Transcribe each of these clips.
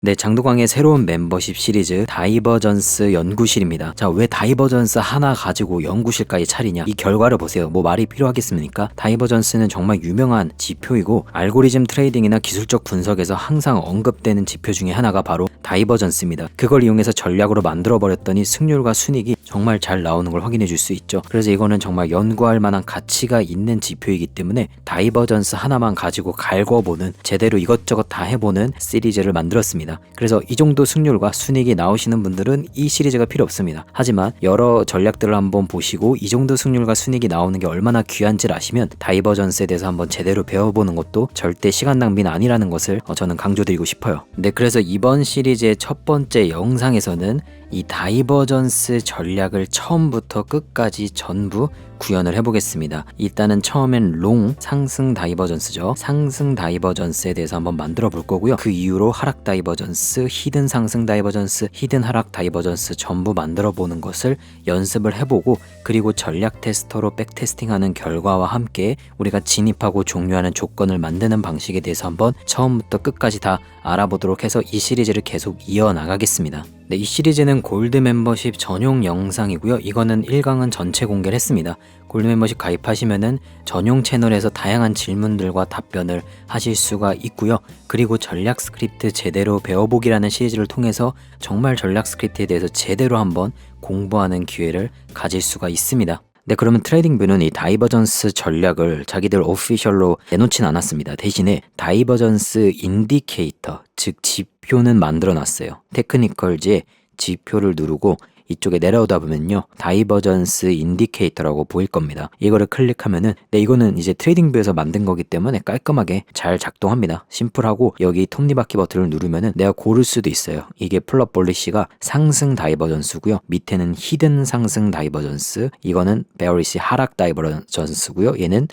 네, 장도광의 새로운 멤버십 시리즈 다이버전스 연구실입니다. 자, 왜 다이버전스 하나 가지고 연구실까지 차리냐? 이 결과를 보세요. 뭐 말이 필요하겠습니까? 다이버전스는 정말 유명한 지표이고 알고리즘 트레이딩이나 기술적 분석에서 항상 언급되는 지표 중에 하나가 바로 다이버전스입니다. 그걸 이용해서 전략으로 만들어버렸더니 승률과 순익이 정말 잘 나오는 걸 확인해 줄 수 있죠. 그래서 이거는 정말 연구할 만한 가치가 있는 지표이기 때문에 다이버전스 하나만 가지고 갈궈보는, 제대로 이것저것 다 해보는 시리즈를 만들었습니다. 그래서 이 정도 승률과 순익이 나오시는 분들은 이 시리즈가 필요 없습니다. 하지만 여러 전략들을 한번 보시고 이 정도 승률과 순익이 나오는 게 얼마나 귀한지를 아시면 다이버전스에 대해서 한번 제대로 배워보는 것도 절대 시간 낭비는 아니라는 것을 저는 강조드리고 싶어요. 네, 그래서 이번 시리즈의 첫 번째 영상에서는 이 다이버전스 전략을 처음부터 끝까지 전부 구현을 해보겠습니다. 일단은 처음엔 롱 상승 다이버전스죠. 상승 다이버전스에 대해서 한번 만들어 볼 거고요. 그 이후로 하락 다이버전스, 히든 상승 다이버전스, 히든 하락 다이버전스 전부 만들어 보는 것을 연습을 해보고, 그리고 전략 테스터로 백테스팅하는 결과와 함께 우리가 진입하고 종료하는 조건을 만드는 방식에 대해서 한번 처음부터 끝까지 다 알아보도록 해서 이 시리즈를 계속 이어나가겠습니다. 네, 이 시리즈는 골드 멤버십 전용 영상이고요. 이거는 1강은 전체 공개를 했습니다. 골드 멤버십 가입하시면은 전용 채널에서 다양한 질문들과 답변을 하실 수가 있고요. 그리고 전략 스크립트 제대로 배워보기라는 시리즈를 통해서 정말 전략 스크립트에 대해서 제대로 한번 공부하는 기회를 가질 수가 있습니다. 네, 그러면 트레이딩뷰는 이 다이버전스 전략을 자기들 오피셜로 내놓진 않았습니다. 대신에 다이버전스 인디케이터, 즉 지표는 만들어 놨어요. 테크니컬즈에 지표를 누르고 이쪽에 내려오다 보면요, 다이버전스 인디케이터라고 보일 겁니다. 이거를 클릭하면은, 네, 이거는 이제 트레이딩뷰에서 만든 거기 때문에 깔끔하게 잘 작동합니다. 심플하고, 여기 톱니바퀴 버튼을 누르면은 내가 고를 수도 있어요. 이게 플럿 볼리시가 상승 다이버전스고요. 밑에는 히든 상승 다이버전스, 이거는 베어리시 하락 다이버전스고요. 얘는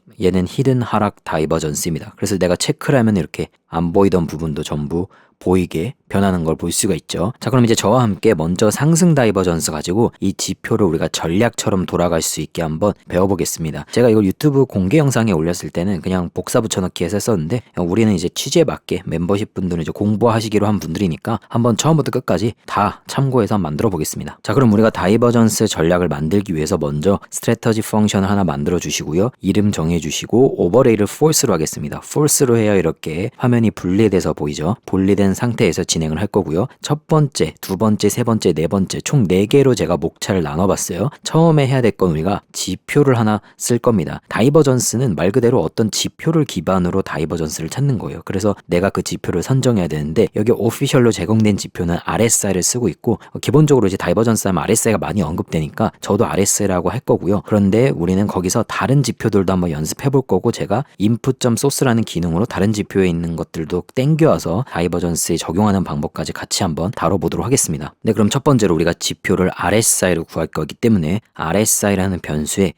히든 하락 다이버전스입니다. 그래서 내가 체크를 하면 이렇게 안 보이던 부분도 전부 보이게 변하는 걸 볼 수가 있죠. 자, 그럼 이제 저와 함께 먼저 상승 다이버전스 가지고 이 지표를 우리가 전략처럼 돌아갈 수 있게 한번 배워보겠습니다. 제가 이걸 유튜브 공개 영상에 올렸을 때는 그냥 복사 붙여넣기 해서 했었는데, 우리는 이제 취지에 맞게 멤버십 분들은 이제 공부하시기로 한 분들이니까 한번 처음부터 끝까지 다 참고해서 한번 만들어 보겠습니다. 자, 그럼 우리가 다이버전스 전략을 만들기 위해서 먼저 스트래터지 펑션을 하나 만들어 주시고요. 이름 정해 주시고 오버레이를 false로 하겠습니다. false로 해야 이렇게 화면이 분리돼서 보이죠. 분리된 상태에서 진행을 할 거고요. 첫 번째, 두 번째, 세 번째, 네 번째 총 4개로 제가 목차를 나눠봤어요. 처음에 해야 될 건 우리가 지표를 하나 쓸 겁니다. 다이버전스는 말 그대로 어떤 지표를 기반으로 다이버전스를 찾는 거예요. 그래서 내가 그 지표를 선정해야 되는데, 여기 오피셜로 제공된 지표는 RSI를 쓰고 있고, 기본적으로 이제 다이버전스 하면 RSI가 많이 언급되니까 저도 RSI라고 할 거고요. 그런데 우리는 거기서 다른 지표들도 한번 연습해 볼 거고, 제가 input.source라는 기능으로 다른 지표에 있는 것들도 땡겨와서 다이버전스에 적용하는 방법까지 같이 한번 다뤄보도록 하겠습니다. 네, 그럼 첫 번째로 우리가 지표를 RSI로 구할 거기 때문에 RSI라는 변수에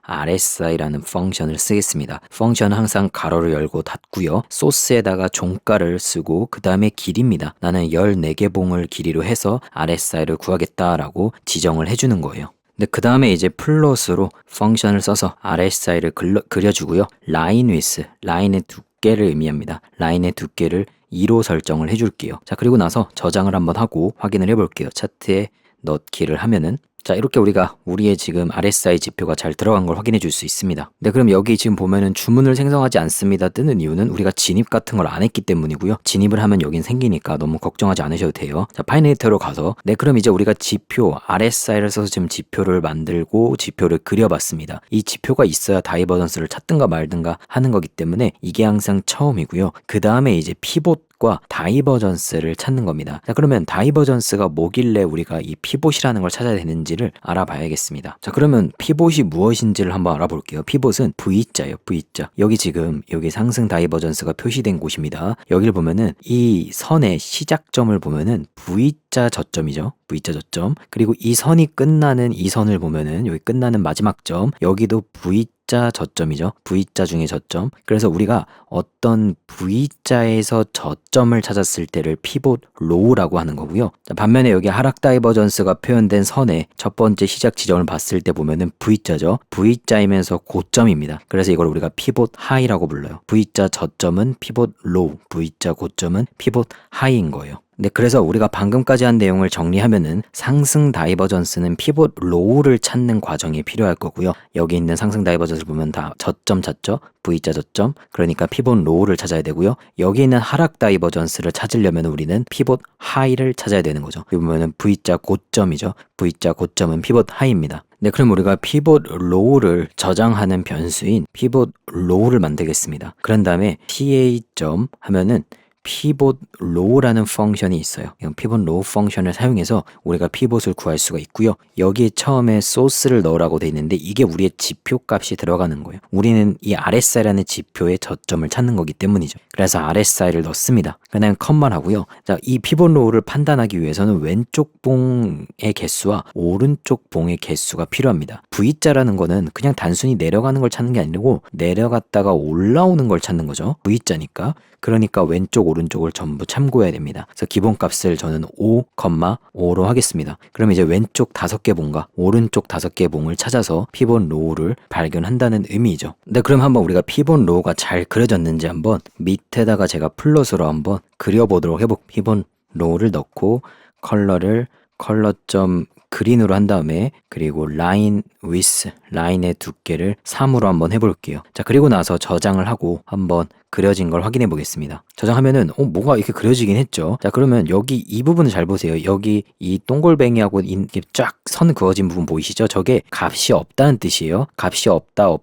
ta.rsi라는 펑션을 쓰겠습니다. 펑션은 항상 가로를 열고 닫고요. 소스에다가 종가를 쓰고 그 다음에 길이입니다. 나는 14개 봉을 길이로 해서 RSI를 구하겠다라고 지정을 해주는 거예요. 근데 그 다음에 이제 플롯으로 펑션을 써서 RSI를 그려주고요. 라인 위스, 라인의 두께를 의미합니다. 라인의 두께를 2로 설정을 해줄게요. 자, 그리고 나서 저장을 한번 하고 확인을 해볼게요. 차트에 넣기를 하면은, 자, 이렇게 우리의 지금 RSI 지표가 잘 들어간 걸 확인해 줄 수 있습니다. 네, 그럼 여기 지금 보면은 주문을 생성하지 않습니다 뜨는 이유는 우리가 진입 같은 걸 안 했기 때문이고요. 진입을 하면 여긴 생기니까 너무 걱정하지 않으셔도 돼요. 자, 파이네이터로 가서, 네, 그럼 이제 우리가 지표 RSI를 써서 지금 지표를 만들고 지표를 그려봤습니다. 이 지표가 있어야 다이버전스를 찾든가 말든가 하는 거기 때문에 이게 항상 처음이고요. 그 다음에 이제 피봇 과 다이버전스를 찾는 겁니다. 자, 그러면 다이버전스가 뭐길래 우리가 이 피봇이라는 걸 찾아야 되는지를 알아봐야겠습니다. 자, 그러면 피봇이 무엇인지를 한번 알아볼게요. 피봇은 V자예요. V자. 여기 지금 여기 상승 다이버전스가 표시된 곳입니다. 여기를 보면은 이 선의 시작점을 보면은 V자 저점이죠. V자 저점. 그리고 이 선이 끝나는 이 선을 보면은 여기 끝나는 마지막 점, 여기도 V자 V자 저점이죠. V자 중에 저점. 그래서 우리가 어떤 V자에서 저점을 찾았을 때를 피봇 로우라고 하는 거고요. 자, 반면에 여기 하락 다이버전스가 표현된 선의 첫 번째 시작 지점을 봤을 때 보면은 V자죠. V자이면서 고점입니다. 그래서 이걸 우리가 피봇 하이라고 불러요. V자 저점은 피봇 로우, V자 고점은 피봇 하이인 거예요. 네, 그래서 우리가 방금까지 한 내용을 정리하면은 상승 다이버전스는 피봇 로우를 찾는 과정이 필요할 거고요. 여기 있는 상승 다이버전스를 보면 다 저점 찾죠? V자 저점. 그러니까 피봇 로우를 찾아야 되고요. 여기 있는 하락 다이버전스를 찾으려면 우리는 피봇 하이를 찾아야 되는 거죠. 여기 보면은 V자 고점이죠. V자 고점은 피봇 하이입니다. 네, 그럼 우리가 피봇 로우를 저장하는 변수인 피봇 로우를 만들겠습니다. 그런 다음에 PA 점 하면은 피봇 로우라는 펑션이 있어요. 이 피봇 로우 펑션을 사용해서 우리가 피봇을 구할 수가 있고요. 여기에 처음에 소스를 넣으라고 돼 있는데 이게 우리의 지표 값이 들어가는 거예요. 우리는 이 RSI라는 지표의 저점을 찾는 거기 때문이죠. 그래서 RSI를 넣습니다. 그다음 컴만 하고요. 자, 이 피봇 로우를 판단하기 위해서는 왼쪽 봉의 개수와 오른쪽 봉의 개수가 필요합니다. V자라는 거는 그냥 단순히 내려가는 걸 찾는 게 아니고 내려갔다가 올라오는 걸 찾는 거죠. V자니까. 그러니까 왼쪽 오른쪽을 전부 참고해야 됩니다. 그래서 기본값을 저는 5,5로 하겠습니다. 그럼 이제 왼쪽 5개 봉과 오른쪽 5개 봉을 찾아서 피봇 로우를 발견한다는 의미죠. 네, 그럼 한번 우리가 피봇 로우가 잘 그려졌는지 한번 밑에다가 제가 플롯으로 한번 그려보도록 해볼게요. 피봇 로우를 넣고 컬러를 컬러점 그린으로 한 다음에 그리고 라인 위스 라인의 두께를 3으로 한번 해볼게요. 자, 그리고 나서 저장을 하고 한번 그려진 걸 확인해 보겠습니다. 저장하면은 뭐가 이렇게 그려지긴 했죠. 자, 그러면 여기 이 부분을 잘 보세요. 여기 이 동글뱅이하고 이렇게 쫙 선 그어진 부분 보이시죠? 저게 값이 없다는 뜻이에요. 값이 없다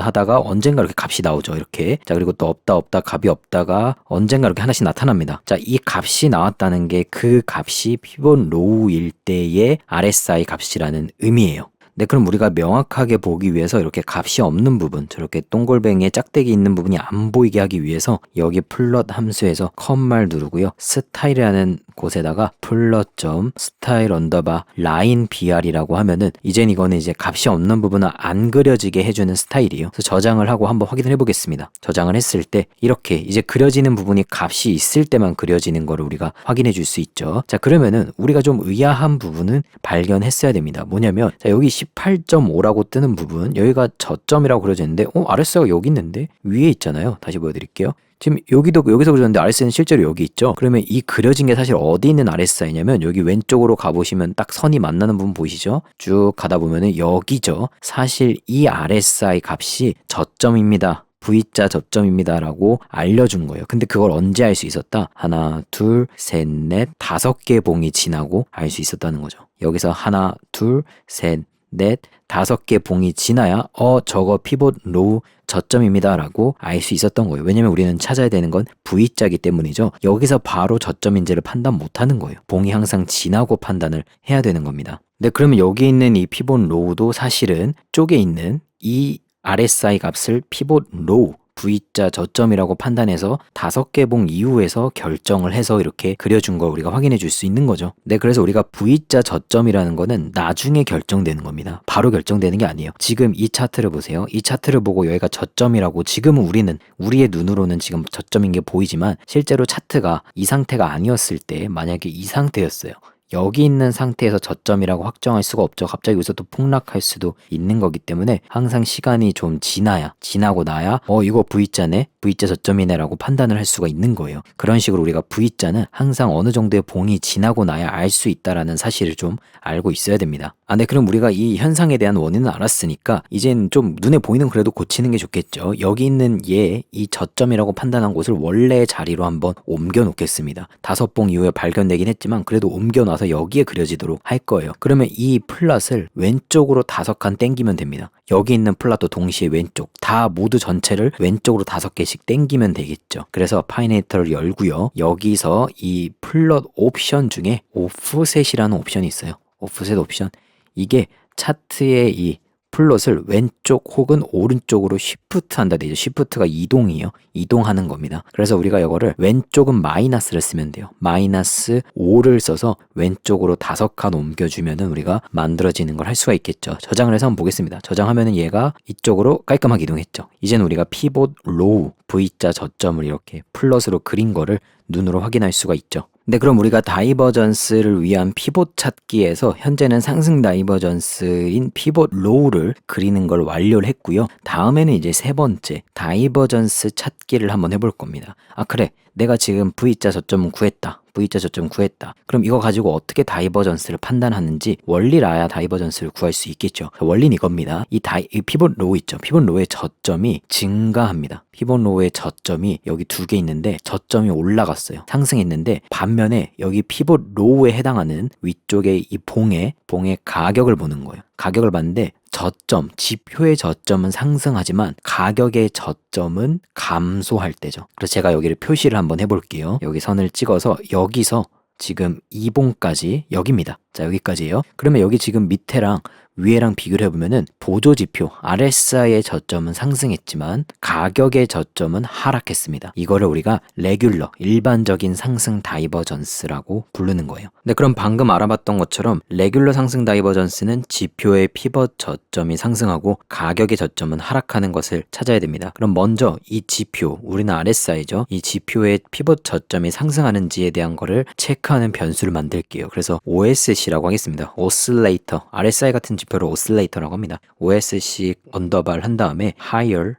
하다가 언젠가 이렇게 값이 나오죠. 이렇게. 자, 그리고 또 없다 값이 없다가 언젠가 이렇게 하나씩 나타납니다. 자, 이 값이 나왔다는 게 그 값이 피봇 로우일 때의 RSI 값이라는 의미예요. 네, 그럼 우리가 명확하게 보기 위해서 이렇게 값이 없는 부분, 저렇게 동글뱅이에 짝대기 있는 부분이 안 보이게 하기 위해서 여기 플롯 함수에서 컴말 누르고요. 스타일이라는 곳에다가 플롯.스타일 라인 br이라고 하면은 이젠 이거는 이제 값이 없는 부분은 안 그려지게 해주는 스타일이에요. 그래서 저장을 하고 한번 확인을 해보겠습니다. 저장을 했을 때 이렇게 이제 그려지는 부분이 값이 있을 때만 그려지는 거를 우리가 확인해 줄 수 있죠. 자, 그러면은 우리가 좀 의아한 부분은 발견했어야 됩니다. 뭐냐면 자, 여기 18.5라고 뜨는 부분, 여기가 저점이라고 그려져 있는데 RSI가 여기 있는데 위에 있잖아요. 다시 보여드릴게요. 지금 여기서 그려졌는데 RSI는 실제로 여기 있죠. 그러면 이 그려진 게 사실 어디 있는 RSI냐면 여기 왼쪽으로 가보시면 딱 선이 만나는 부분 보이시죠? 쭉 가다 보면은 여기죠. 사실 이 RSI 값이 저점입니다. V자 저점입니다 라고 알려준 거예요. 근데 그걸 언제 알 수 있었다? 하나, 둘, 셋, 넷, 5개 봉이 지나고 알 수 있었다는 거죠. 여기서 하나, 둘, 셋, 넷, 5개 봉이 지나야 저거 피봇 로우 저점입니다 라고 알 수 있었던 거예요. 왜냐면 우리는 찾아야 되는 건 V자이기 때문이죠. 여기서 바로 저점인지를 판단 못하는 거예요. 봉이 항상 지나고 판단을 해야 되는 겁니다. 네, 그러면 여기 있는 이 피봇 로우도 사실은 쪽에 있는 이 RSI 값을 피봇 로우 V자 저점이라고 판단해서 5개 봉 이후에서 결정을 해서 이렇게 그려준 걸 우리가 확인해 줄 수 있는 거죠. 네, 그래서 우리가 V자 저점이라는 거는 나중에 결정되는 겁니다. 바로 결정되는 게 아니에요. 지금 이 차트를 보세요. 이 차트를 보고 여기가 저점이라고 지금은 우리의 눈으로는 지금 저점인 게 보이지만 실제로 차트가 이 상태가 아니었을 때 만약에 이 상태였어요. 여기 있는 상태에서 저점이라고 확정할 수가 없죠. 갑자기 여기서 또 폭락할 수도 있는 거기 때문에 항상 시간이 좀 지나고 나야 이거 V자네? V자 저점이네 라고 판단을 할 수가 있는 거예요. 그런 식으로 우리가 V자는 항상 어느 정도의 봉이 지나고 나야 알 수 있다라는 사실을 좀 알고 있어야 됩니다. 네, 그럼 우리가 이 현상에 대한 원인을 알았으니까 이젠 좀 눈에 보이는 그래도 고치는 게 좋겠죠. 여기 있는 이 저점이라고 판단한 곳을 원래의 자리로 한번 옮겨 놓겠습니다. 5봉 이후에 발견되긴 했지만 그래도 옮겨놔서 여기에 그려지도록 할 거예요. 그러면 이 플랫을 왼쪽으로 5칸 땡기면 됩니다. 여기 있는 플랫도 동시에 왼쪽 다 모두 전체를 왼쪽으로 5개씩 땡기면 되겠죠. 그래서 파이네이터를 열고요. 여기서 이 플롯 옵션 중에 오프셋이라는 옵션이 있어요. 오프셋 옵션. 이게 차트의 이 플롯을 왼쪽 혹은 오른쪽으로 쉬프트 한다 되죠. 쉬프트가 이동이에요. 이동하는 겁니다. 그래서 우리가 이거를 왼쪽은 마이너스를 쓰면 돼요. 마이너스 5를 써서 왼쪽으로 5칸 옮겨주면은 우리가 만들어지는 걸 할 수가 있겠죠. 저장을 해서 한번 보겠습니다. 저장하면은 얘가 이쪽으로 깔끔하게 이동했죠. 이제는 우리가 피봇 로우 V자 저점을 이렇게 플롯으로 그린 거를 눈으로 확인할 수가 있죠. 네, 그럼 우리가 다이버전스를 위한 피봇 찾기에서 현재는 상승 다이버전스인 피봇 로우를 그리는 걸 완료를 했고요. 다음에는 이제 세 번째 다이버전스 찾기를 한번 해볼 겁니다. 아, 그래, 내가 지금 V자 저점은 구했다. V자 저점 구했다. 그럼 이거 가지고 어떻게 다이버전스를 판단하는지 원리를 알아야 다이버전스를 구할 수 있겠죠. 원리는 이겁니다. 이 피봇 로우 있죠. 피봇 로우의 저점이 증가합니다. 피봇 로우의 저점이 여기 2개 있는데 저점이 올라갔어요. 상승했는데 반면에 여기 피봇 로우에 해당하는 위쪽에 이 봉의 가격을 보는 거예요. 가격을 봤는데 저점, 지표의 저점은 상승하지만 가격의 저점은 감소할 때죠. 그래서 제가 여기를 표시를 한번 해볼게요. 여기 선을 찍어서 여기서 지금 이 봉까지 여기입니다. 자, 여기까지예요. 그러면 여기 지금 밑에랑 위에랑 비교를 해보면은 보조지표 RSI의 저점은 상승했지만 가격의 저점은 하락했습니다. 이거를 우리가 레귤러, 일반적인 상승 다이버전스라고 부르는 거예요. 네, 그럼 방금 알아봤던 것처럼 레귤러 상승 다이버전스는 지표의 피벗 저점이 상승하고 가격의 저점은 하락하는 것을 찾아야 됩니다. 그럼 먼저 이 지표, 우리는 RSI죠. 이 지표의 피벗 저점이 상승하는지에 대한 거를 체크하는 변수를 만들게요. 그래서 OSC라고 하겠습니다. 오슬레이터, RSI 같은 지표를 오슬레이터라고 합니다. OSC 언더바를 한 다음에 higher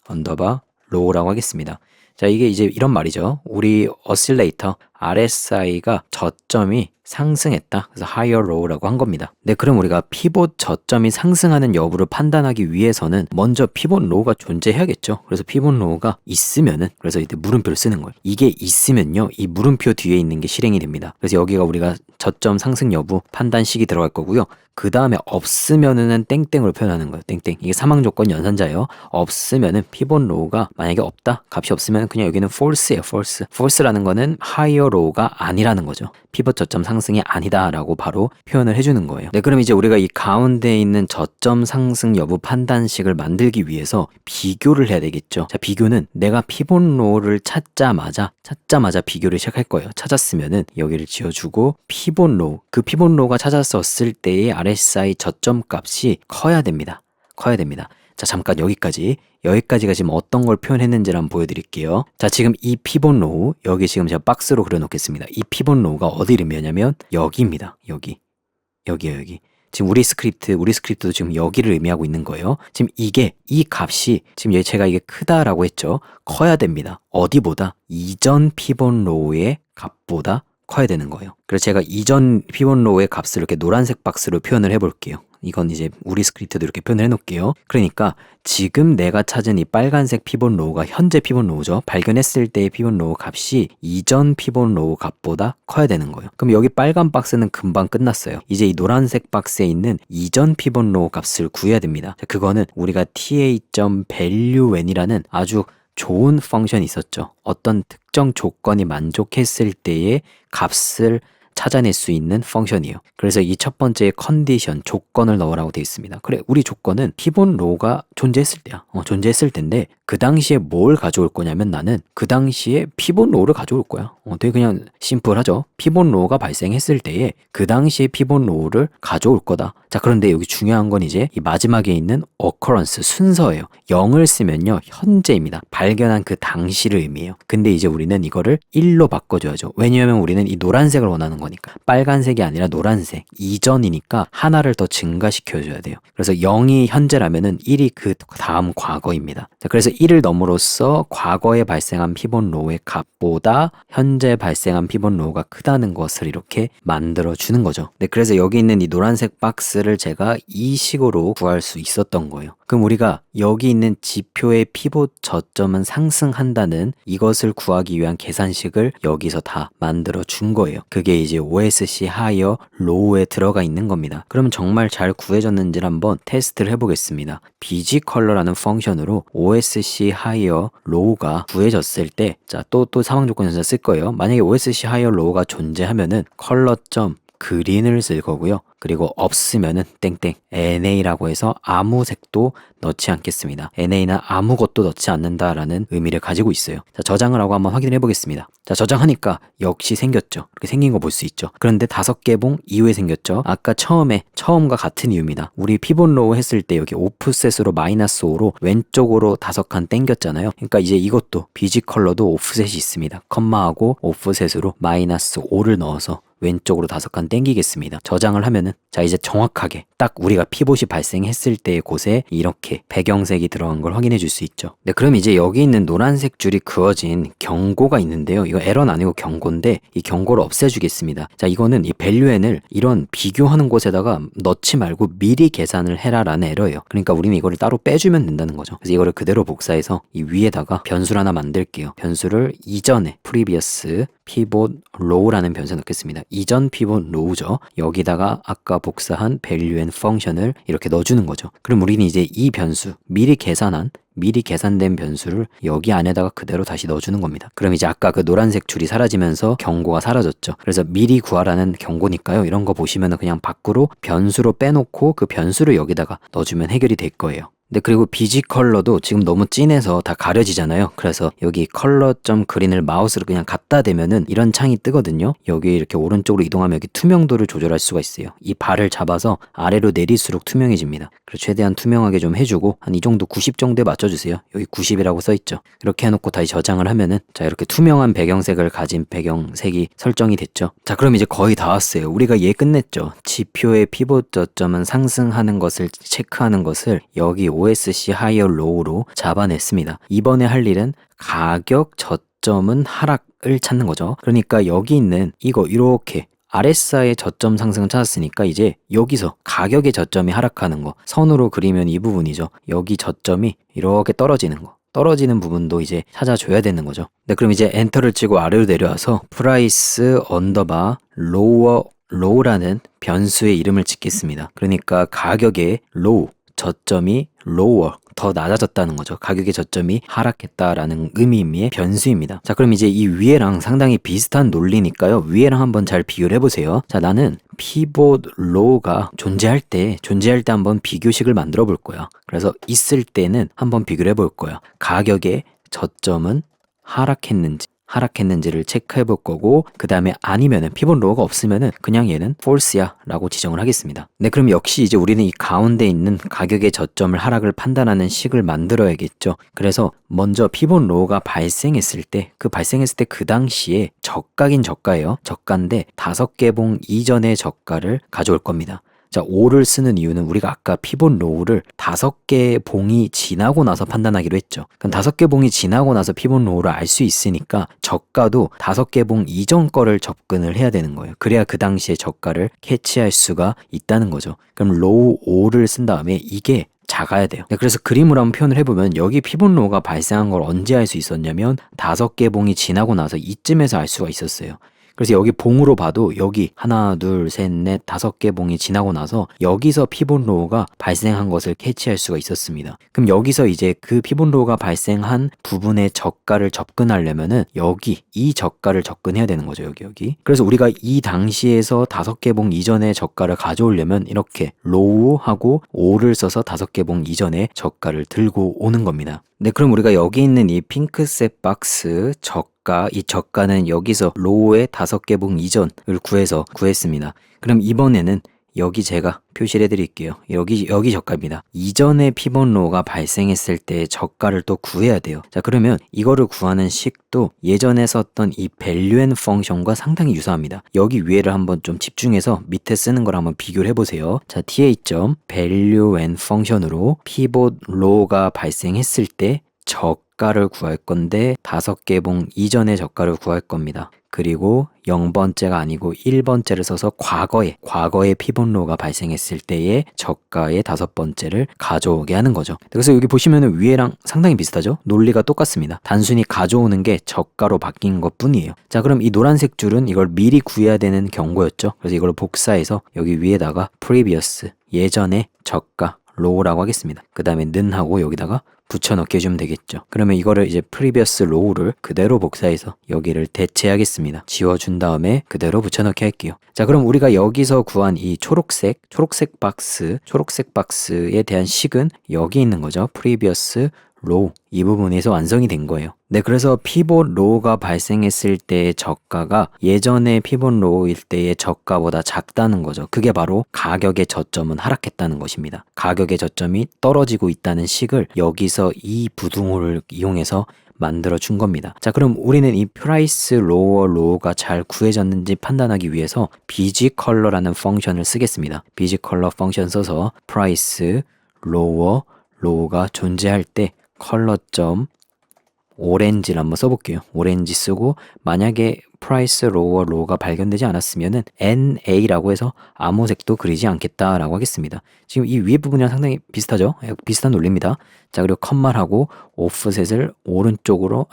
언더바 low라고 하겠습니다. 자, 이게 이제 이런 말이죠. 우리 오실레이터 RSI가 저점이 상승했다. 그래서 higher low라고 한 겁니다. 네, 그럼 우리가 피봇 저점이 상승하는 여부를 판단하기 위해서는 먼저 피봇 로우가 존재해야겠죠. 그래서 피봇 로우가 있으면은, 그래서 이때 물음표를 쓰는 거예요. 이게 있으면요, 이 물음표 뒤에 있는 게 실행이 됩니다. 그래서 여기가 우리가 저점 상승 여부 판단식이 들어갈 거고요. 그 다음에 없으면은 땡땡으로 표현하는 거예요. 땡땡. 이게 사망 조건 연산자예요. 없으면은 피봇 로우가 만약에 없다, 값이 없으면 그냥 여기는 false예요. false. false라는 거는 higher low가 아니라는 거죠. 피벗 저점 상승이 아니다라고 바로 표현을 해주는 거예요. 네, 그럼 이제 우리가 이 가운데 있는 저점 상승 여부 판단식을 만들기 위해서 비교를 해야 되겠죠. 자, 비교는 내가 피봇 로우를 찾자마자 비교를 시작할 거예요. 찾았으면은 여기를 지어주고 피봇 로우, 그 피봇 로우가 찾았었을 때의 RSI 저점 값이 커야 됩니다. 자, 잠깐 여기까지가 지금 어떤 걸 표현했는지를 한번 보여드릴게요. 자, 지금 이 피봇 로우, 여기 지금 제가 박스로 그려놓겠습니다. 이 피봇 로우가 어디를 의미하냐면 여기입니다. 여기에요. 지금 우리 스크립트도 지금 여기를 의미하고 있는 거예요. 지금 이 값이, 지금 제가 이게 크다라고 했죠. 커야 됩니다. 어디보다? 이전 피봇 로우의 값보다 커야 되는 거예요. 그래서 제가 이전 피봇 로우의 값을 이렇게 노란색 박스로 표현을 해볼게요. 이건 이제 우리 스크립트도 이렇게 표현을 해놓을게요. 그러니까 지금 내가 찾은 이 빨간색 피봇 로우가 현재 피봇 로우죠. 발견했을 때의 피봇 로우 값이 이전 피봇 로우 값보다 커야 되는 거예요. 그럼 여기 빨간 박스는 금방 끝났어요. 이제 이 노란색 박스에 있는 이전 피봇 로우 값을 구해야 됩니다. 자, 그거는 우리가 ta.valueWhen이라는 아주 좋은 펑션이 있었죠. 어떤 특정 조건이 만족했을 때의 값을 찾아낼 수 있는 펑션이에요. 그래서 이 첫 번째 컨디션, 조건을 넣으라고 되어 있습니다. 그래, 우리 조건은 피봇 로우가 존재했을 때야. 존재했을 텐데 그 당시에 뭘 가져올 거냐면 나는 그 당시에 피봇 로우를 가져올 거야. 되게 그냥 심플하죠. 피봇 로우가 발생했을 때에 그 당시에 피봇 로우를 가져올 거다. 자, 그런데 여기 중요한 건 이제 이 마지막에 있는 occurrence, 순서예요. 0을 쓰면요, 현재입니다. 발견한 그 당시를 의미해요. 근데 이제 우리는 이거를 1로 바꿔줘야죠. 왜냐하면 우리는 이 노란색을 원하는 거니까. 빨간색이 아니라 노란색, 이전이니까 하나를 더 증가시켜줘야 돼요. 그래서 0이 현재라면은 1이 그 다음 과거입니다. 자, 그래서 1을 넣음으로써 과거에 발생한 피봇 로우의 값보다 현재 발생한 피봇 로우가 크다는 것을 이렇게 만들어주는 거죠. 네, 그래서 여기 있는 이 노란색 박스를 제가 이 식으로 구할 수 있었던 거예요. 그럼 우리가 여기 있는 지표의 피봇 저점은 상승한다는 이것을 구하기 위한 계산식을 여기서 다 만들어 준 거예요. 그게 이제 OSC higher low에 들어가 있는 겁니다. 그러면 정말 잘 구해졌는지를 한번 테스트를 해보겠습니다. bgcolor라는 펑션으로 OSC higher low가 구해졌을 때, 자, 또 사망 조건 연산 쓸 거예요. 만약에 OSC higher low가 존재하면은 color 그린을 쓸 거고요. 그리고 없으면은 땡땡 NA라고 해서 아무 색도 넣지 않겠습니다. NA는 아무것도 넣지 않는다라는 의미를 가지고 있어요. 자, 저장을 하고 한번 확인해 보겠습니다. 자, 저장하니까 역시 생겼죠. 이렇게 생긴 거 볼 수 있죠. 그런데 5개봉 이후에 생겼죠. 아까 처음과 같은 이유입니다. 우리 피봇 로우 했을 때 여기 오프셋으로 -5로 왼쪽으로 5칸 땡겼잖아요. 그러니까 이제 이것도 비지 컬러도 오프셋이 있습니다. 컴마하고 오프셋으로 -5를 넣어서 왼쪽으로 5칸 땡기겠습니다. 저장을 하면은 자 이제 정확하게 딱 우리가 피봇이 발생했을 때의 곳에 이렇게 배경색이 들어간 걸 확인해 줄 수 있죠. 네, 그럼 이제 여기 있는 노란색 줄이 그어진 경고가 있는데요. 이거 에러는 아니고 경고인데 이 경고를 없애주겠습니다. 자, 이거는 이 밸류엔을 이런 비교하는 곳에다가 넣지 말고 미리 계산을 해라라는 에러예요. 그러니까 우리는 이거를 따로 빼주면 된다는 거죠. 그래서 이거를 그대로 복사해서 이 위에다가 변수를 하나 만들게요. 변수를 이전에 previous pivot row라는 변수 넣겠습니다. 이전 피봇 로우죠. 여기다가 아까 복사한 value and function을 이렇게 넣어주는 거죠. 그럼 우리는 이제 이 변수, 미리 계산된 변수를 여기 안에다가 그대로 다시 넣어주는 겁니다. 그럼 이제 아까 그 노란색 줄이 사라지면서 경고가 사라졌죠. 그래서 미리 구하라는 경고니까요. 이런 거 보시면 그냥 밖으로 변수로 빼놓고 그 변수를 여기다가 넣어주면 해결이 될 거예요. 네, 그리고 비지 컬러도 지금 너무 진해서 다 가려지잖아요. 그래서 여기 컬러.그린을 그린을 마우스로 그냥 갖다 대면은 이런 창이 뜨거든요. 여기 이렇게 오른쪽으로 이동하면 여기 투명도를 조절할 수가 있어요. 이 발을 잡아서 아래로 내릴수록 투명해집니다. 그래서 최대한 투명하게 좀 해주고 한 이 정도 90 정도에 맞춰주세요. 여기 90이라고 써있죠. 이렇게 해놓고 다시 저장을 하면은 자 이렇게 투명한 배경색을 가진 배경색이 설정이 됐죠. 자, 그럼 이제 거의 다 왔어요. 우리가 얘 끝냈죠. 지표의 피봇 저점은 상승하는 것을 체크하는 것을 여기 OSC 하이어 로우로 잡아냈습니다. 이번에 할 일은 가격 저점은 하락을 찾는 거죠. 그러니까 여기 있는 이거 이렇게 RSI의 저점 상승을 찾았으니까 이제 여기서 가격의 저점이 하락하는 거 선으로 그리면 이 부분이죠. 여기 저점이 이렇게 떨어지는 거. 떨어지는 부분도 이제 찾아줘야 되는 거죠. 네, 그럼 이제 엔터를 치고 아래로 내려와서 price 언더바 로우라는 변수의 이름을 짓겠습니다. 그러니까 가격의 로우 저점이 lower, 더 낮아졌다는 거죠. 가격의 저점이 하락했다라는 의미의 변수입니다. 자, 그럼 이제 이 위에랑 상당히 비슷한 논리니까요. 위에랑 한번 잘 비교를 해보세요. 자, 나는 피봇 로우가 존재할 때 한번 비교식을 만들어 볼 거야. 그래서 있을 때는 한번 비교를 해볼 거야. 가격의 저점은 하락했는지를 체크해 볼 거고, 그 다음에 아니면은 피봇 로우가 없으면은 그냥 얘는 false야 라고 지정을 하겠습니다. 네, 그럼 역시 이제 우리는 이 가운데 있는 가격의 저점을 하락을 판단하는 식을 만들어야겠죠. 그래서 먼저 피봇 로우가 발생했을 때 그 당시에 저가긴 저가예요. 저가인데 5개 봉 이전의 저가를 가져올 겁니다. 자, 5를 쓰는 이유는 우리가 아까 피봇 로우를 5개 봉이 지나고 나서 판단하기로 했죠. 그럼 5개 봉이 지나고 나서 피봇 로우를 알 수 있으니까 저가도 5개 봉 이전 거를 접근을 해야 되는 거예요. 그래야 그 당시에 저가를 캐치할 수가 있다는 거죠. 그럼 로우 5를 쓴 다음에 이게 작아야 돼요. 네, 그래서 그림으로 한번 표현을 해보면 여기 피봇 로우가 발생한 걸 언제 알 수 있었냐면 5개 봉이 지나고 나서 이쯤에서 알 수가 있었어요. 그래서 여기 봉으로 봐도 여기 하나, 둘, 셋, 넷, 5개 봉이 지나고 나서 여기서 피봇 로우가 발생한 것을 캐치할 수가 있었습니다. 그럼 여기서 이제 그 피봇 로우가 발생한 부분의 저가를 접근하려면은 여기 이 저가를 접근해야 되는 거죠. 여기. 그래서 우리가 이 당시에서 5개 봉 이전의 저가를 가져오려면 이렇게 로우하고 5를 써서 5개 봉 이전의 저가를 들고 오는 겁니다. 네, 그럼 우리가 여기 있는 이 핑크색 박스 이 저가는 여기서 로우의 5개 봉 이전을 구했습니다. 그럼 이번에는 여기 제가 표시를 해드릴게요. 여기 저가입니다. 이전에 피봇 로우가 발생했을 때 저가를 또 구해야 돼요. 자, 그러면 이거를 구하는 식도 예전에 썼던 이 value and function과 상당히 유사합니다. 여기 위에를 한번 좀 집중해서 밑에 쓰는 걸 한번 비교를 해보세요. 자, th.value and function으로 피봇 로우가 발생했을 때 저가를 구할 건데 5개 봉 이전의 저가를 구할 겁니다. 그리고 0번째가 아니고 1번째를 써서 과거에 피봇 로우가 발생했을 때의 저가의 5번째를 가져오게 하는 거죠. 그래서 여기 보시면은 위에랑 상당히 비슷하죠? 논리가 똑같습니다. 단순히 가져오는 게 저가로 바뀐 것 뿐이에요. 자, 그럼 이 노란색 줄은 이걸 미리 구해야 되는 경고였죠. 그래서 이걸 복사해서 여기 위에다가 previous 예전의 저가 row라고 하겠습니다. 그 다음에 는 하고 여기다가 붙여넣기 해주면 되겠죠. 그러면 이거를 이제 previous row를 그대로 복사해서 여기를 대체하겠습니다. 지워준 다음에 그대로 붙여넣기 할게요. 자, 그럼 우리가 여기서 구한 이 초록색 박스에 대한 식은 여기 있는 거죠. previous row 이 부분에서 완성이 된 거예요. 네, 그래서 피봇 로우가 발생했을 때의 저가가 예전에 피봇 로우일 때의 저가보다 작다는 거죠. 그게 바로 가격의 저점은 하락했다는 것입니다. 가격의 저점이 떨어지고 있다는 식을 여기서 이 부등호를 이용해서 만들어 준 겁니다. 자, 그럼 우리는 이 프라이스 로워 로우가 잘 구해졌는지 판단하기 위해서 BG 컬러라는 펑션을 쓰겠습니다. BG 컬러 펑션 써서 프라이스 로워 로우가 존재할 때 컬러점 오렌지를 한번 써볼게요. 오렌지 쓰고 만약에 price lower low가 발견되지 않았으면은 NA라고 해서 아무 색도 그리지 않겠다라고 하겠습니다. 지금 이 위에 부분이랑 상당히 비슷하죠? 비슷한 논리입니다. 자, 그리고 컴마하고 오프셋을 왼쪽으로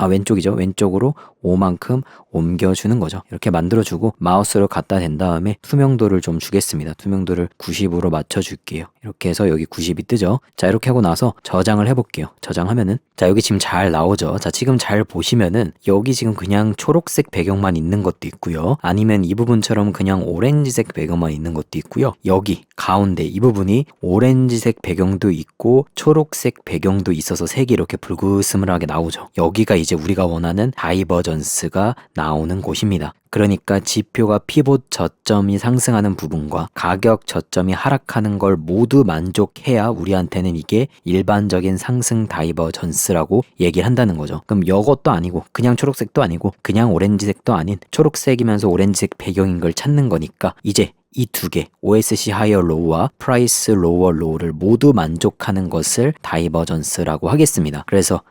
5만큼 옮겨주는 거죠. 이렇게 만들어주고 마우스로 갖다 댄 다음에 투명도를 좀 주겠습니다. 투명도를 90으로 맞춰줄게요. 이렇게 해서 여기 90이 뜨죠. 자, 이렇게 하고 나서 저장을 해볼게요. 저장하면은 자, 여기 지금 잘 나오죠. 자, 지금 잘 보시면은 여기 지금 그냥 초록색 배경만 있는 것도 있고요. 아니면 이 부분처럼 그냥 오렌지색 배경만 있는 것도 있고요. 여기 가운데 이 부분이 오렌지색 배경도 있고 초록색 배경도 있어서 색이 이렇게 불그스름하게 나오죠. 여기가 이제 우리가 원하는 다이버전스가 나오는 곳입니다. 그러니까 지표가 피봇 저점이 상승하는 부분과 가격 저점이 하락하는 걸 모두 만족해야 우리한테는 이게 일반적인 상승 다이버전스라고 얘기를 한다는 거죠. 그럼 이것도 아니고 그냥 초록색도 아니고 그냥 오렌지색도 아닌 초록색이면서 오렌지색 배경인 걸 찾는 거니까 이제 이 두 개, OSC higher low와 price lower low를 모두 만족하는 것을 다이버전스라고 하겠습니다. 그래서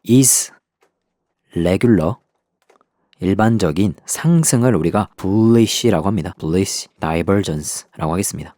is regular 일반적인 상승을 우리가 bullish라고 합니다. bullish divergence라고 하겠습니다.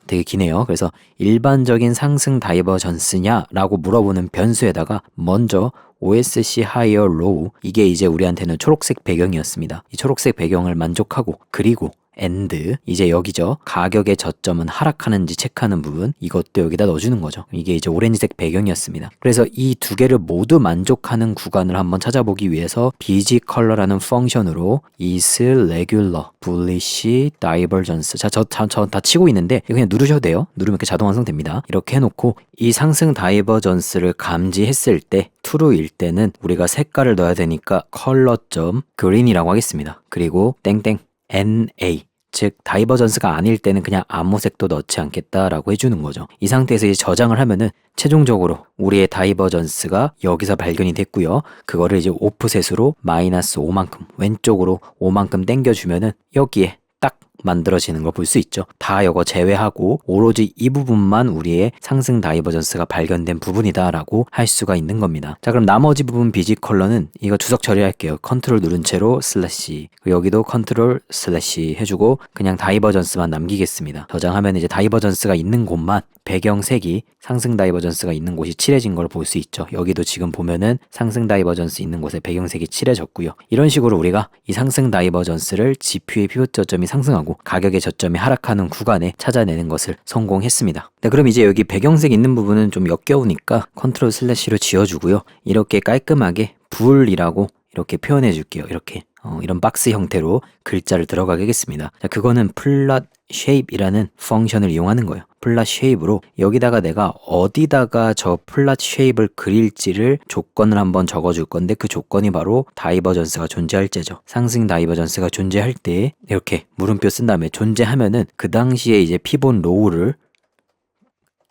되게 기네요. 그래서 일반적인 상승 다이버전스냐라고 물어보는 변수에다가 먼저 OSC higher low 이게 이제 우리한테는 초록색 배경이었습니다. 이 초록색 배경을 만족하고 그리고 and 이제 여기죠. 가격의 저점은 하락하는지 체크하는 부분 이것도 여기다 넣어주는 거죠. 이게 이제 오렌지색 배경이었습니다. 그래서 이 두 개를 모두 만족하는 구간을 한번 찾아보기 위해서 BG 컬러라는 펑션으로 is regular, bullish, divergence 자, 저 다 치고 있는데 그냥 누르셔도 돼요. 누르면 이렇게 자동 완성됩니다. 이렇게 해놓고 이 상승 다이버전스를 감지했을 때 true일 때는 우리가 색깔을 넣어야 되니까 컬러점 green이라고 하겠습니다. 그리고 땡땡 NA 즉 다이버전스가 아닐 때는 그냥 아무 색도 넣지 않겠다라고 해주는 거죠. 이 상태에서 이제 저장을 하면은 최종적으로 우리의 다이버전스가 여기서 발견이 됐고요. 그거를 이제 오프셋으로 마이너스 5만큼 왼쪽으로 5만큼 당겨주면은 여기에 딱 만들어지는 걸 볼 수 있죠. 다 이거 제외하고 오로지 이 부분만 우리의 상승 다이버전스가 발견된 부분이다 라고 할 수가 있는 겁니다. 자, 그럼 나머지 부분 BG 컬러는 이거 주석 처리할게요. 컨트롤 누른 채로 슬래시 여기도 컨트롤 슬래시 해주고 그냥 다이버전스만 남기겠습니다. 저장하면 이제 다이버전스가 있는 곳만 배경색이 상승 다이버전스가 있는 곳이 칠해진 걸 볼 수 있죠. 여기도 지금 보면은 상승 다이버전스 있는 곳에 배경색이 칠해졌고요. 이런 식으로 우리가 이 상승 다이버전스를 지표의 피봇 저점이 상승하고 가격의 저점이 하락하는 구간에 찾아내는 것을 성공했습니다. 네, 그럼 이제 여기 배경색 있는 부분은 좀 역겨우니까 컨트롤 슬래시로 지워주고요. 이렇게 깔끔하게 불이라고 이렇게 표현해 줄게요. 이렇게 이런 박스 형태로 글자를 들어가게 하겠습니다. 자, 그거는 플롯 쉐입이라는 펑션을 이용하는 거예요. 플롯 쉐입으로 여기다가 내가 어디다가 저 플롯 쉐입을 그릴지를 조건을 한번 적어줄 건데 그 조건이 바로 다이버전스가 존재할 때죠. 상승 다이버전스가 존재할 때 이렇게 물음표 쓴 다음에 존재하면은 그 당시에 이제 피봇 로우를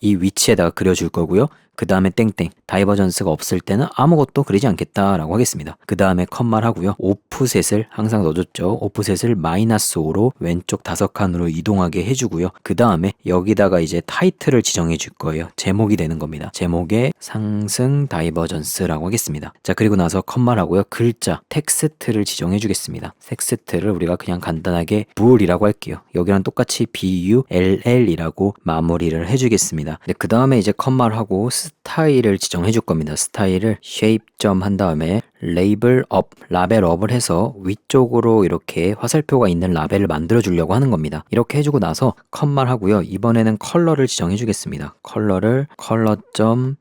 이 위치에다가 그려줄 거고요. 그 다음에 땡땡 다이버전스가 없을 때는 아무것도 그리지 않겠다라고 하겠습니다. 그 다음에 컴마를 하고요. 오프셋을 항상 넣어줬죠. 오프셋을 마이너스 5로 왼쪽 5칸으로 이동하게 해주고요. 그 다음에 여기다가 이제 타이틀을 지정해 줄 거예요. 제목이 되는 겁니다. 제목에 상승 다이버전스라고 하겠습니다. 자, 그리고 나서 컴마를 하고요. 글자 텍스트를 지정해 주겠습니다. 텍스트를 우리가 그냥 간단하게 bul이라고 할게요. 여기랑 똑같이 bull이라고 마무리를 해주겠습니다. 네, 그 다음에 이제 컴마를 하고 스타일을 지정해 줄 겁니다. 스타일을 shape 점 한 다음에 레이블 업, 라벨 업을 해서 위쪽으로 이렇게 화살표가 있는 라벨을 만들어 주려고 하는 겁니다. 이렇게 해주고 나서 컴말 하고요. 이번에는 컬러를 지정해 주겠습니다. 컬러를 컬러 점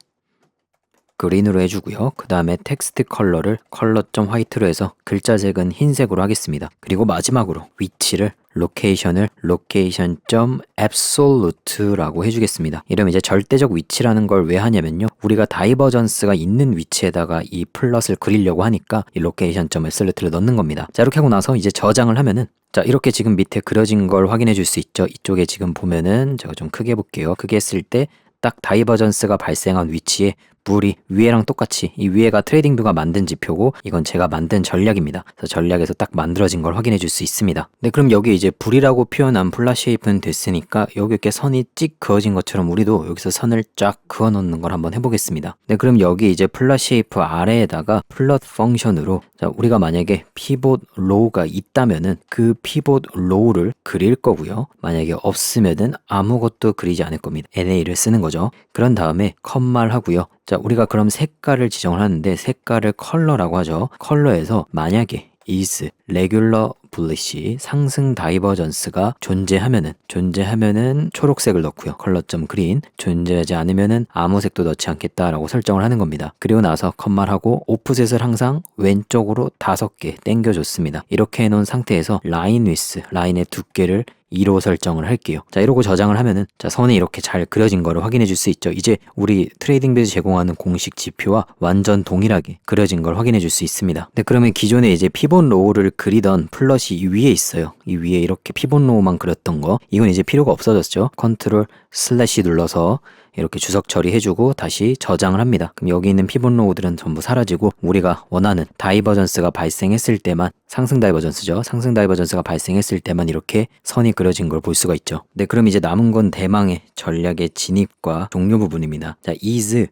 그린으로 해주고요. 그 다음에 텍스트 컬러를 컬러 점 화이트로 해서 글자색은 흰색으로 하겠습니다. 그리고 마지막으로 위치를 로케이션을 로케이션 점 absolute라고 해주겠습니다. 이러면 이제 절대적 위치라는 걸 왜 하냐면요. 우리가 다이버전스가 있는 위치에다가 이 플롯을 그리려고 하니까 이 로케이션 점 absolute를 넣는 겁니다. 자, 이렇게 하고 나서 이제 저장을 하면은 자, 이렇게 지금 밑에 그려진 걸 확인해 줄 수 있죠. 이쪽에 지금 보면은 제가 좀 크게 해볼게요. 크게 했을 때 딱 다이버전스가 발생한 위치에 물이 위에랑 똑같이 이 위에가 트레이딩뷰가 만든 지표고 이건 제가 만든 전략입니다. 그래서 전략에서 딱 만들어진 걸 확인해 줄 수 있습니다. 네, 그럼 여기 이제 불이라고 표현한 플랫 쉐이프는 됐으니까 여기 이렇게 선이 찍 그어진 것처럼 우리도 여기서 선을 쫙 그어 놓는 걸 한번 해보겠습니다. 네, 그럼 여기 이제 플랫 쉐이프 아래에다가 플롯 펑션으로 자, 우리가 만약에 피봇 로우가 있다면은 그 피봇 로우를 그릴 거고요. 만약에 없으면은 아무것도 그리지 않을 겁니다. NA를 쓰는 거죠. 그런 다음에 컴말 하고요. 자, 우리가 그럼 색깔을 지정을 하는데 색깔을 컬러라고 하죠. 컬러에서 만약에 is regular bullish 상승 다이버전스가 존재하면은 초록색을 넣고요. 컬러.점 그린 존재하지 않으면은 아무 색도 넣지 않겠다라고 설정을 하는 겁니다. 그리고 나서 컴말하고 오프셋을 항상 왼쪽으로 5개 당겨줬습니다. 이렇게 해놓은 상태에서 라인 위스 라인의 두께를 2로 설정을 할게요. 자, 이러고 저장을 하면은 자, 선이 이렇게 잘 그려진 거를 확인해 줄 수 있죠. 이제 우리 트레이딩뷰에서 제공하는 공식 지표와 완전 동일하게 그려진 걸 확인해 줄 수 있습니다. 네, 그러면 기존에 이제 피봇 로우를 그리던 플롯이 이 위에 있어요. 이 위에 이렇게 피봇 로우만 그렸던 거 이건 이제 필요가 없어졌죠. 컨트롤 슬래시 눌러서 이렇게 주석 처리해주고 다시 저장을 합니다. 그럼 여기 있는 피봇 로우들은 전부 사라지고 우리가 원하는 다이버전스가 발생했을 때만 상승 다이버전스죠. 상승 다이버전스가 발생했을 때만 이렇게 선이 그려진 걸 볼 수가 있죠. 네, 그럼 이제 남은 건 대망의 전략의 진입과 종료 부분입니다. 자, is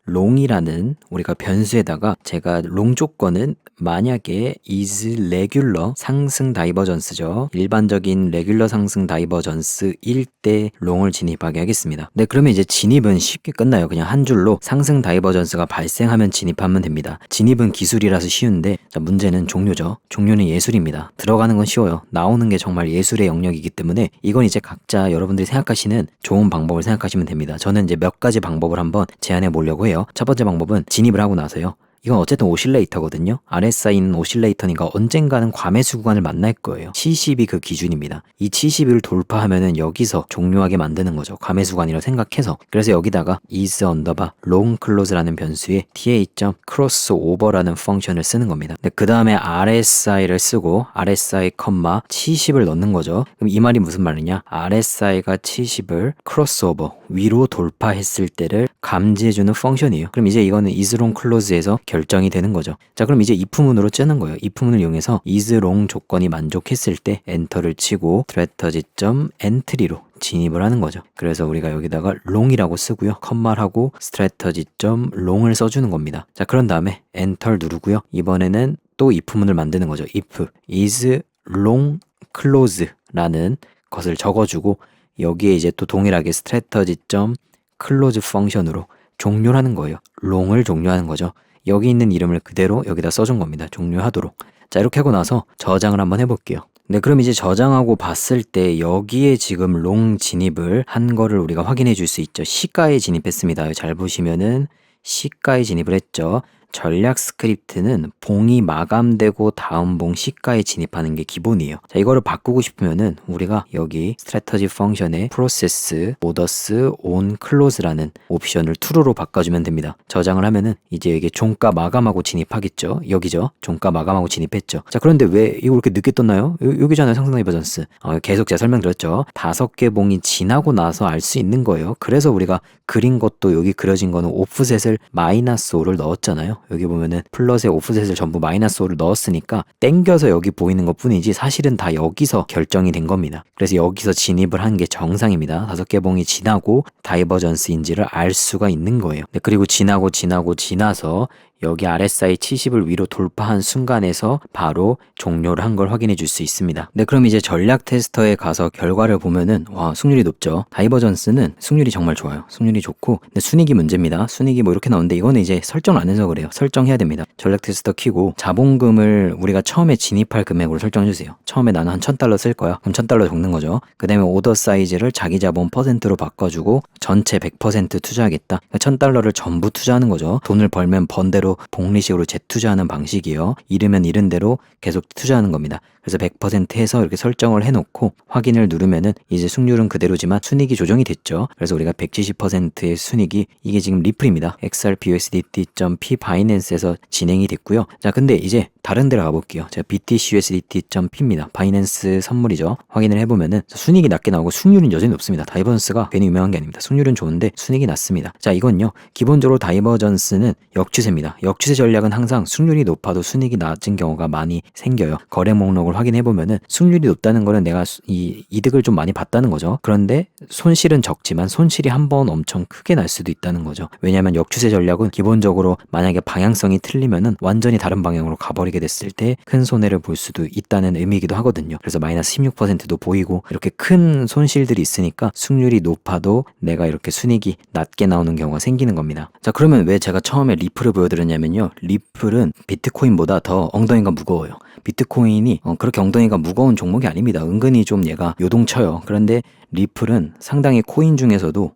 long이라는 우리가 변수에다가 제가 long 조건은 만약에 is regular 상승 다이버전스죠. 일반적인 레귤러 상승 다이버전스일 때 long을 진입하게 하겠습니다. 네, 그러면 이제 진입은 쉽게 끝나요. 그냥 한 줄로 상승 다이버전스가 발생하면 진입하면 됩니다. 진입은 기술이라서 쉬운데 자, 문제는 종료죠. 종료는 예술입니다. 들어가는 건 쉬워요. 나오는 게 정말 예술의 영역이기 때문에 이건 이제 각자 여러분들이 생각하시는 좋은 방법을 생각하시면 됩니다. 저는 이제 몇 가지 방법을 한번 제안해 보려고 해요. 첫 번째 방법은 진입을 하고 나서요. 이건 어쨌든 오실레이터거든요. RSI는 오실레이터니까 언젠가는 과매수 구간을 만날 거예요. 70이 그 기준입니다. 이 70을 돌파하면은 여기서 종료하게 만드는 거죠. 과매수 구간이라고 생각해서. 그래서 여기다가 is underbar long close라는 변수에 ta.crossover라는 펑션을 쓰는 겁니다. 그 다음에 RSI를 쓰고 RSI, 70을 넣는 거죠. 그럼 이 말이 무슨 말이냐? RSI가 70을 crossover 위로 돌파했을 때를 감지해주는 펑션이에요. 그럼 이제 이거는 is long close에서 결정이 되는 거죠. 자, 그럼 이제 if문으로 째는 거예요. if문을 이용해서 is long 조건이 만족했을 때 엔터를 치고 strategy.entry로 진입을 하는 거죠. 그래서 우리가 여기다가 long이라고 쓰고요. 컴말하고 strategy.long을 써주는 겁니다. 자, 그런 다음에 엔터를 누르고요. 이번에는 또 if문을 만드는 거죠. if is long close라는 것을 적어주고 여기에 이제 또 동일하게 strategy.close 펑션으로 종료를 하는 거예요. long을 종료하는 거죠. 여기 있는 이름을 그대로 여기다 써준 겁니다. 종료하도록. 자, 이렇게 하고 나서 저장을 한번 해볼게요. 네, 그럼 이제 저장하고 봤을 때 여기에 지금 롱 진입을 한 거를 우리가 확인해 줄 수 있죠. 시가에 진입했습니다. 잘 보시면은 시가에 진입을 했죠. 전략 스크립트는 봉이 마감되고 다음 봉 시가에 진입하는 게 기본이에요. 자, 이거를 바꾸고 싶으면은 우리가 여기 스트래터지 펑션에 프로세스 모더스 온 클로즈라는 옵션을 true로 바꿔주면 됩니다. 저장을 하면은 이제 이게 종가 마감하고 진입하겠죠. 여기죠. 종가 마감하고 진입했죠. 자, 그런데 왜 이거 이렇게 늦게 떴나요? 여기잖아요. 상승 다이버전스. 계속 제가 설명드렸죠. 5개 봉이 지나고 나서 알 수 있는 거예요. 그래서 우리가 그린 것도 여기 그려진 거는 오프셋을 -5를 넣었잖아요. 여기 보면은 플러스에 오프셋을 전부 -5를 넣었으니까 땡겨서 여기 보이는 것 뿐이지 사실은 다 여기서 결정이 된 겁니다. 그래서 여기서 진입을 한 게 정상입니다. 5개 봉이 지나고 다이버전스인지를 알 수가 있는 거예요. 네, 그리고 지나서 여기 RSI 70을 위로 돌파한 순간에서 바로 종료를 한 걸 확인해 줄 수 있습니다. 네, 그럼 이제 전략 테스터에 가서 결과를 보면은 와, 승률이 높죠. 다이버전스는 승률이 정말 좋아요. 승률이 좋고, 근데 순이익이 문제입니다. 순이익이 뭐 이렇게 나오는데 이거는 이제 설정을 안 해서 그래요. 설정해야 됩니다. 전략 테스터 키고 자본금을 우리가 처음에 진입할 금액으로 설정해 주세요. 처음에 나는 한 $1000 쓸 거야. 그럼 $1000 적는 거죠. 그 다음에 오더 사이즈를 자기 자본 %로 바꿔주고 전체 100% 투자하겠다. 그러니까 $1000를 전부 투자하는 거죠. 돈을 벌면 번 대로 복리식으로 재투자하는 방식이에요. 잃으면 잃은 대로 계속 투자하는 겁니다. 그래서 100% 해서 이렇게 설정을 해놓고 확인을 누르면은 이제 승률은 그대로지만 순이익이 조정이 됐죠. 그래서 우리가 170%의 순이익이 이게 지금 리플입니다. XRPUSDT.P 바이낸스에서 진행이 됐고요. 자, 근데 이제 다른 데로 가볼게요. 제가 BTCUSDT.P입니다. 바이낸스 선물이죠. 확인을 해보면은 순이익이 낮게 나오고 승률은 여전히 높습니다. 다이버전스가 괜히 유명한 게 아닙니다. 승률은 좋은데 순이익이 낮습니다. 자, 이건요. 기본적으로 다이버전스는 역추세입니다. 역추세 전략은 항상 승률이 높아도 순이익이 낮은 경우가 많이 생겨요. 거래 목록을 확인해보면은 승률이 높다는 거는 내가 이 이득을 좀 많이 봤다는 거죠. 그런데 손실은 적지만 손실이 한 번 엄청 크게 날 수도 있다는 거죠. 왜냐하면 역추세 전략은 기본적으로 만약에 방향성이 틀리면은 완전히 다른 방향으로 가버리게 됐을 때 큰 손해를 볼 수도 있다는 의미이기도 하거든요. 그래서 마이너스 16%도 보이고 이렇게 큰 손실들이 있으니까 승률이 높아도 내가 이렇게 순이익이 낮게 나오는 경우가 생기는 겁니다. 자, 그러면 왜 제가 처음에 리플을 보여드렸냐면요. 리플은 비트코인보다 더 엉덩이가 무거워요. 비트코인이 그렇게 엉덩이가 무거운 종목이 아닙니다. 은근히 좀 얘가 요동쳐요. 그런데 리플은 상당히 코인 중에서도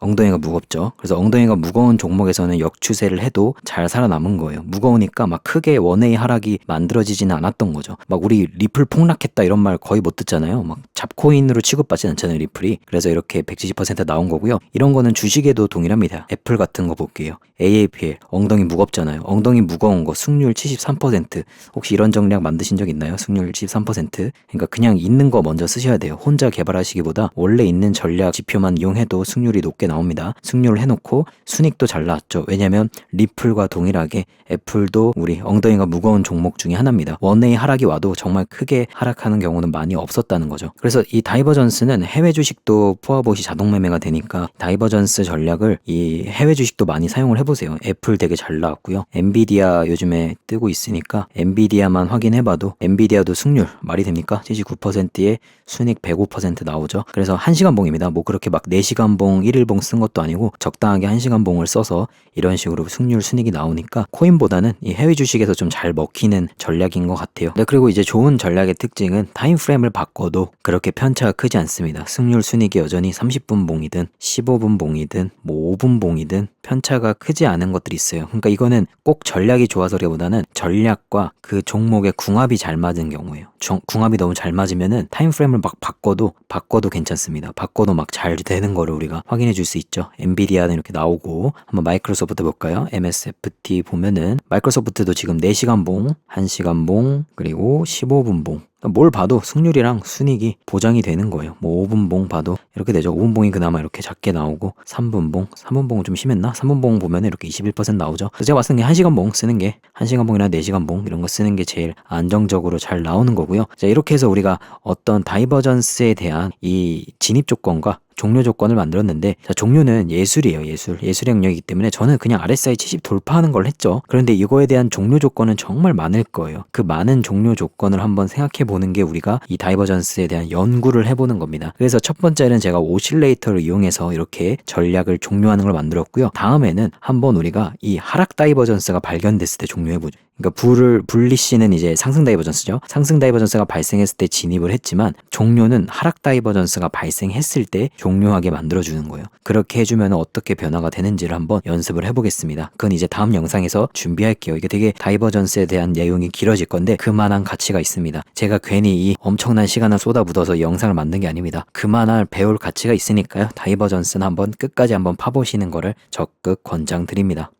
엉덩이가 무겁죠. 그래서 엉덩이가 무거운 종목에서는 역추세를 해도 잘 살아남은 거예요. 무거우니까 막 크게 원웨이 하락이 만들어지지는 않았던 거죠. 막 우리 리플 폭락했다 이런 말 거의 못 듣잖아요. 막 잡코인으로 취급받지 않잖아요, 리플이. 그래서 이렇게 170% 나온 거고요. 이런 거는 주식에도 동일합니다. 애플 같은 거 볼게요. AAPL 엉덩이 무겁잖아요. 엉덩이 무거운 거 승률 73%. 혹시 이런 전략 만드신 적 있나요? 승률 73%. 그러니까 그냥 있는 거 먼저 쓰셔야 돼요. 혼자 개발하시기보다 원래 있는 전략 지표만 이용해도 승률이 높게 나옵니다. 승률을 해놓고 순익도 잘 나왔죠. 왜냐면 리플과 동일하게 애플도 우리 엉덩이가 무거운 종목 중에 하나입니다. 원웨이 하락이 와도 정말 크게 하락하는 경우는 많이 없었다는 거죠. 그래서 이 다이버전스는 해외 주식도 포화봇이 자동 매매가 되니까 다이버전스 전략을 이 해외 주식도 많이 사용을 해보세요. 애플 되게 잘 나왔고요. 엔비디아 요즘에 뜨고 있으니까 엔비디아만 확인해봐도 엔비디아도 승률 말이 됩니까? 79%에 순익 105% 나오죠. 그래서 1시간 봉입니다. 뭐 그렇게 막 4시간 봉, 1일 봉 쓴 것도 아니고 적당하게 1시간 봉을 써서 이런 식으로 승률 순익이 나오니까 코인보다는 이 해외 주식에서 좀 잘 먹히는 전략인 것 같아요. 네, 그리고 이제 좋은 전략의 특징은 타임프레임을 바꿔도 그렇게 편차가 크지 않습니다. 승률 순익이 여전히 30분 봉이든 15분 봉이든 뭐 5분 봉이든 편차가 크지 않은 것들이 있어요. 그러니까 이거는 꼭 전략이 좋아서라기보다는 전략과 그 종목의 궁합이 잘 맞은 경우예요. 궁합이 너무 잘 맞으면은 타임프레임을 막 바꿔도 괜찮습니다. 바꿔도 막 잘 되는 거를 우리가 확인해 줄 수 있죠. 엔비디아는 이렇게 나오고 한번 마이크로소프트 볼까요? MSFT 보면은 마이크로소프트도 지금 4시간 봉, 1시간 봉, 그리고 15분 봉. 뭘 봐도 승률이랑 순익이 보장이 되는 거예요. 뭐 5분 봉 봐도 이렇게 되죠. 5분 봉이 그나마 이렇게 작게 나오고 3분 봉, 3분 봉은 좀 심했나? 3분 봉 보면 이렇게 21% 나오죠. 그래서 제가 봤을 때 1시간 봉 쓰는 게 1시간 봉이나 4시간 봉 이런 거 쓰는 게 제일 안정적으로 잘 나오는 거고요. 자, 이렇게 해서 우리가 어떤 다이버전스에 대한 이 진입 조건과 종료 조건을 만들었는데, 자, 종료는 예술이에요. 예술의 영역이기 때문에 저는 그냥 RSI 70 돌파하는 걸 했죠. 그런데 이거에 대한 종료 조건은 정말 많을 거예요. 그 많은 종료 조건을 한번 생각해 보는 게 우리가 이 다이버전스에 대한 연구를 해보는 겁니다. 그래서 첫 번째는 제가 오실레이터를 이용해서 이렇게 전략을 종료하는 걸 만들었고요. 다음에는 한번 우리가 이 하락 다이버전스가 발견됐을 때 종료해보죠. 그러니까 불리시는 이제 상승 다이버전스죠. 상승 다이버전스가 발생했을 때 진입을 했지만 종료는 하락 다이버전스가 발생했을 때 종료하게 만들어주는 거예요. 그렇게 해주면 어떻게 변화가 되는지를 한번 연습을 해보겠습니다. 그건 이제 다음 영상에서 준비할게요. 이게 되게 다이버전스에 대한 내용이 길어질 건데 그만한 가치가 있습니다. 제가 괜히 이 엄청난 시간을 쏟아붓어서 영상을 만든 게 아닙니다. 그만한 배울 가치가 있으니까요. 다이버전스는 한번 끝까지 한번 파보시는 거를 적극 권장드립니다.